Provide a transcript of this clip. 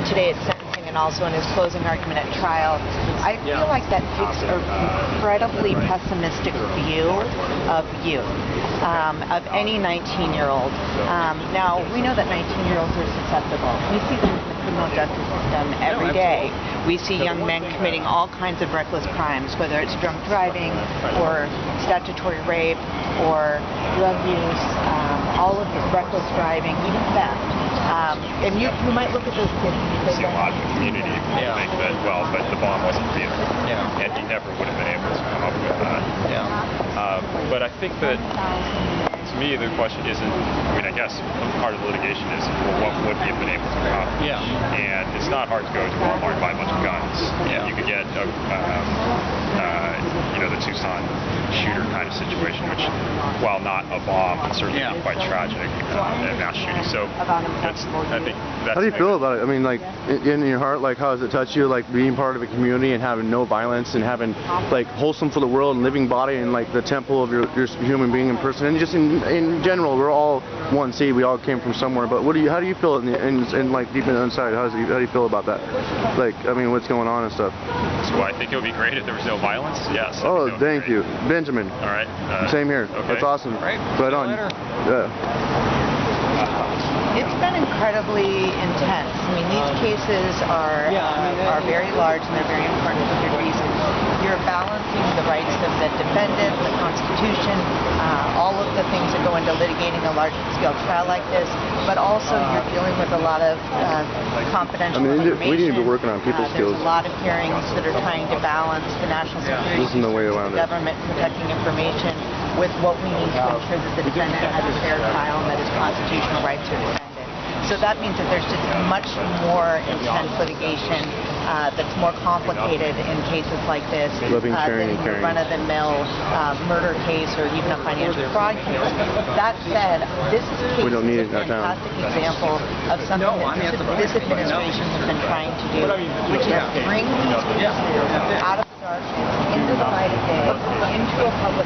today at sentencing and also in his closing argument at trial, I feel like that takes an incredibly pessimistic view of youth, of any 19-year-old. Now, we know that 19-year-olds are susceptible. We see them in the criminal justice system every day. We see young men committing all kinds of reckless crimes, whether it's drunk driving or statutory rape or drug use, all of this reckless driving, even theft. And you might look at those kids and say, see a lot of the community think that, well, but the bomb wasn't real. And he never would have been able to come up with that. But I think that, to me, the question isn't, I mean, I guess part of the litigation is, well, what would he have been able to accomplish? And it's not hard to go to Walmart and buy a bunch of guns. You could get the Tucson shooter kind of situation, which, while not a bomb, would certainly be quite tragic, and mass shooting. So I think that's... How do you feel about it? I mean, like, in your heart, like, how does it touch you, like, being part of a community and having no violence and having, like, wholesome for the world and living body and, like, the temple of your human being in person, and just in general, we're all one seed, we all came from somewhere, but how do you feel in like, deep in the inside, how do you feel about that? Like, I mean, what's going on and stuff? So I think it would be great if there was no violence, yes. Oh, thank you. Benjamin. All right. Same here. Okay. That's awesome. Right on. It's been incredibly intense. I mean, these cases are very large and they're very important for good reasons. You're balancing the rights of the defendant, the Constitution, all of the things that go into litigating a large-scale trial like this, but also you're dealing with a lot of confidential information. We need to be working on people skills. There's a lot of hearings that are trying to balance the national security, the government protecting information with what we need to ensure that the defendant has a fair trial and that his constitutional rights are defended. So that means that there's just much more intense litigation that's more complicated in cases like this than the run-of-the-mill murder case or even a financial fraud case. That said, this is a fantastic example of something that this administration has been trying to do, which is bring these cases out of the darkness into the light of day, into a public